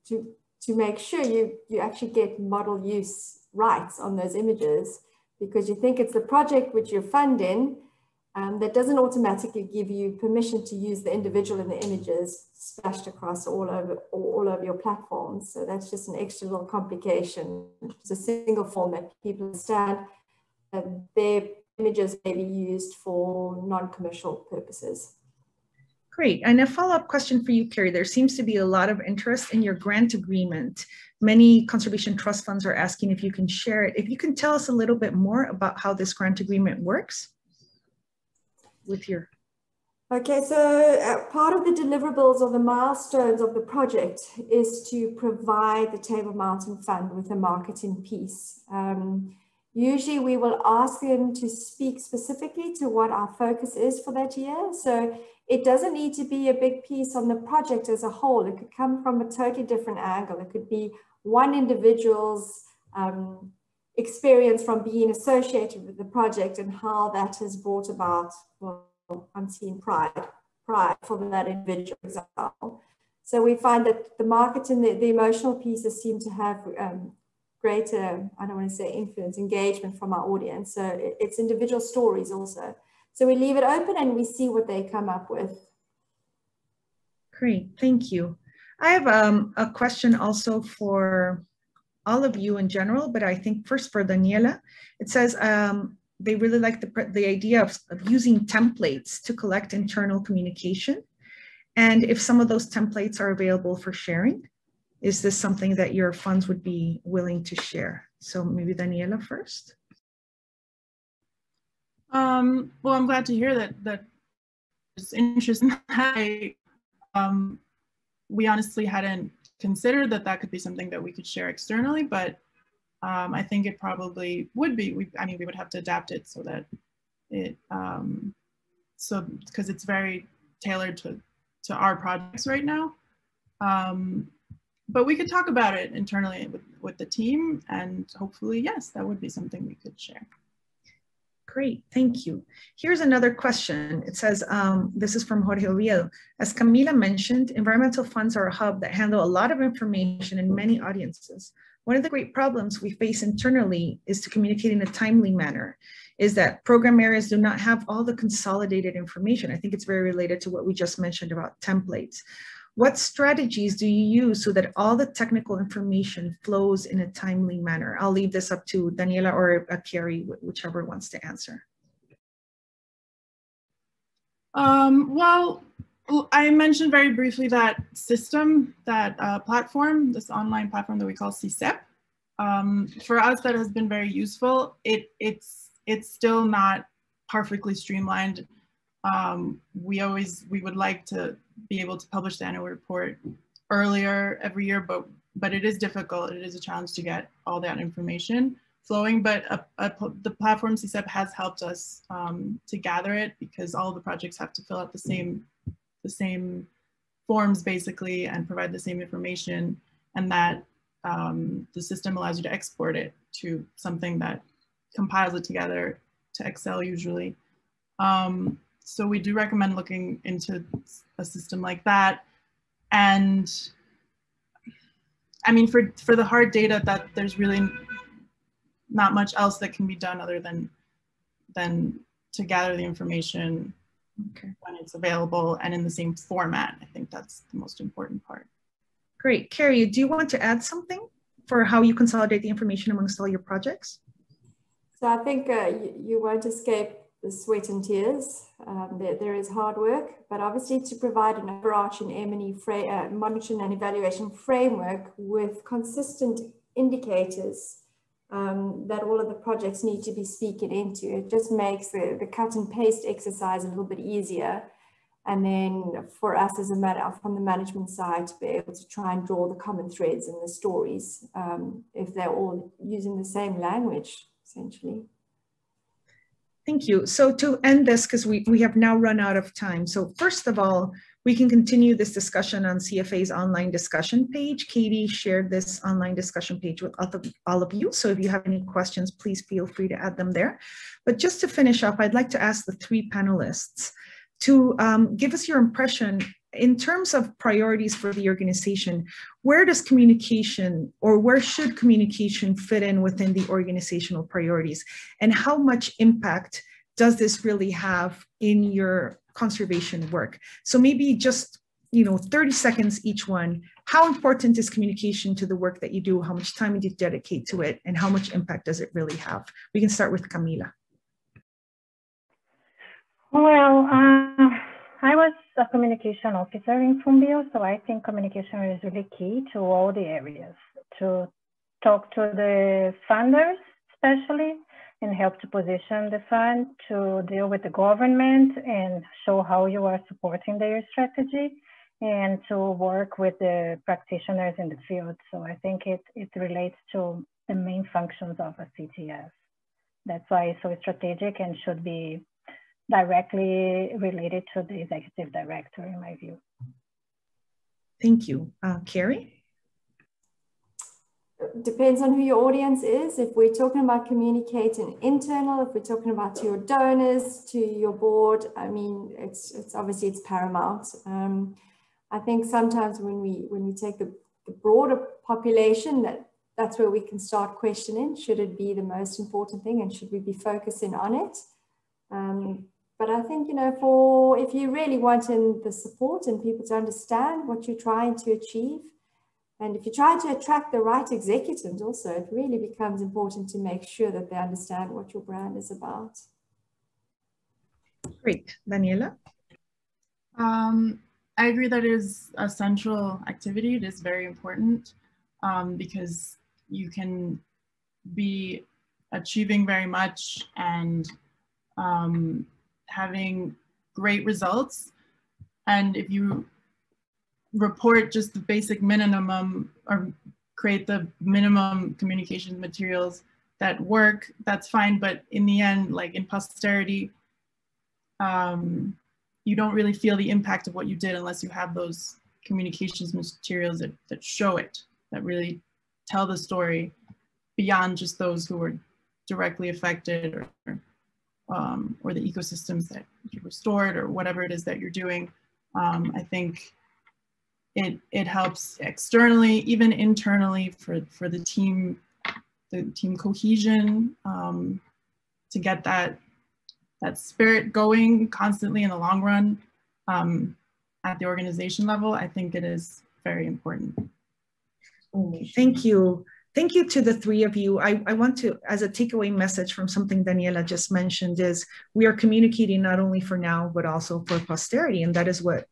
S3: to make sure you actually get model use rights on those images, because you think it's the project which you're funding, that doesn't automatically give you permission to use the individual in the images splashed across all over your platforms. So that's just an extra little complication. It's a single format. People understand that their images may be used for non-commercial purposes.
S1: Great. And a follow-up question for you, Carrie. There seems to be a lot of interest in your grant agreement. Many conservation trust funds are asking if you can share it. If you can tell us a little bit more about how this grant agreement works with your...
S3: Okay, so part of the deliverables or the milestones of the project is to provide the Table Mountain Fund with a marketing piece. Usually we will ask them to speak specifically to what our focus is for that year. So it doesn't need to be a big piece on the project as a whole. It could come from a totally different angle. It could be one individual's experience from being associated with the project and how that has brought about, well, unseen pride for that individual example. So we find that the marketing, the emotional pieces seem to have greater, I don't want to say influence, engagement from our audience. So it's individual stories also. So we leave it open and we see what they come up with.
S1: Great, thank you. I have a question also for all of you in general, but I think first for Daniela. It says they really like the idea of using templates to collect internal communication. And if some of those templates are available for sharing, is this something that your funds would be willing to share? So maybe Daniela first.
S4: Well, I'm glad to hear that there's interest in that. We honestly hadn't considered that could be something that we could share externally, but I think it probably would be. I mean, we would have to adapt it so that it, because it's very tailored to our projects right now. But we could talk about it internally with the team, and hopefully, yes, that would be something we could share.
S1: Great, thank you. Here's another question. It says, this is from Jorge Oviedo. As Camila mentioned, environmental funds are a hub that handle a lot of information in many audiences. One of the great problems we face internally is to communicate in a timely manner, is that program areas do not have all the consolidated information. I think it's very related to what we just mentioned about templates. What strategies do you use so that all the technical information flows in a timely manner? I'll leave this up to Daniela or Carrie, whichever wants to answer.
S4: Well, I mentioned very briefly that system, that platform, this online platform that we call CFA. For us, that has been very useful. It's still not perfectly streamlined. We would like to be able to publish the annual report earlier every year, but it is difficult. It is a challenge to get all that information flowing, but the platform CFA has helped us to gather it, because all the projects have to fill out the same forms basically and provide the same information, and that the system allows you to export it to something that compiles it together to Excel usually. So we do recommend looking into a system like that. And I mean, for the hard data, that there's really not much else that can be done other than to gather the information when it's available and in the same format. I think that's the most important part.
S1: Great. Carrie, do you want to add something for how you consolidate the information amongst all your projects?
S3: So I think you won't escape the sweat and tears. There is hard work, but obviously to provide an overarching M&E monitoring and evaluation framework with consistent indicators that all of the projects need to be speaking into, it just makes the cut and paste exercise a little bit easier. And then for us as a matter from the management side to be able to try and draw the common threads in the stories if they're all using the same language, essentially.
S1: Thank you. So to end this, because we have now run out of time. So first of all, we can continue this discussion on CFA's online discussion page. Katie shared this online discussion page with all of you. So if you have any questions, please feel free to add them there. But just to finish up, I'd like to ask the three panelists to give us your impression in terms of priorities for the organization. Where does communication, or where should communication fit in within the organizational priorities? And how much impact does this really have in your conservation work? So maybe just 30 seconds each one. How important is communication to the work that you do? How much time do you dedicate to it? And how much impact does it really have? We can start with Camila.
S2: Well, I was a communication officer in Fumbio, so I think communication is really key to all the areas, to talk to the funders, especially, and help to position the fund, to deal with the government and show how you are supporting their strategy, and to work with the practitioners in the field. So I think it relates to the main functions of a CTF. That's why it's so strategic and should be directly related to the executive director, in my view.
S1: Thank you. Carrie?
S3: Depends on who your audience is. If we're talking about communicating internal, if we're talking about to your donors, to your board, I mean, it's obviously it's paramount. I think sometimes when we take the broader population, that's where we can start questioning, should it be the most important thing and should we be focusing on it? But I think, if you really wanting the support and people to understand what you're trying to achieve, and if you're trying to attract the right executives also, it really becomes important to make sure that they understand what your brand is about.
S1: Great. Daniela?
S4: I agree that it is a central activity. It is very important because you can be achieving very much and having great results. And if you report just the basic minimum or create the minimum communication materials that work, that's fine. But in the end, like in posterity, you don't really feel the impact of what you did unless you have those communications materials that show it, that really tell the story beyond just those who were directly affected or the ecosystems that you restored or whatever it is that you're doing. I think it helps externally, even internally for the team cohesion, to get that spirit going constantly in the long run at the organization level. I think it is very important.
S1: Thank you. Thank you to the three of you. I want to, as a takeaway message from something Daniela just mentioned, is we are communicating not only for now, but also for posterity. And that is what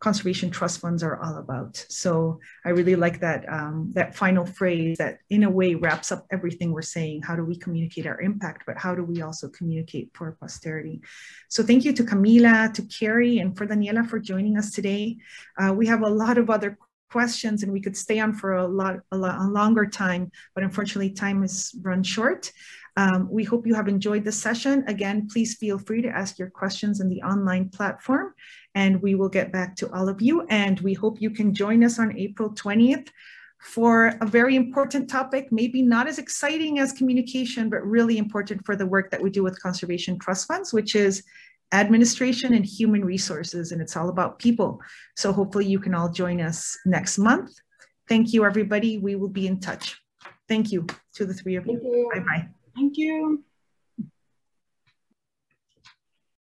S1: conservation trust funds are all about. So I really like that, that final phrase that in a way wraps up everything we're saying. How do we communicate our impact, but how do we also communicate for posterity? So thank you to Camila, to Carrie, and for Daniela for joining us today. We have a lot of other questions and we could stay on for a longer time, but unfortunately time is run short. We hope you have enjoyed the session. Again, please feel free to ask your questions in the online platform and we will get back to all of you. And we hope you can join us on April 20th for a very important topic, maybe not as exciting as communication, but really important for the work that we do with conservation trust funds, which is administration and human resources, and it's all about people. So hopefully you can all join us next month. Thank you, everybody. We will be in touch. Thank you to the three of you. Bye-bye.
S4: Thank you.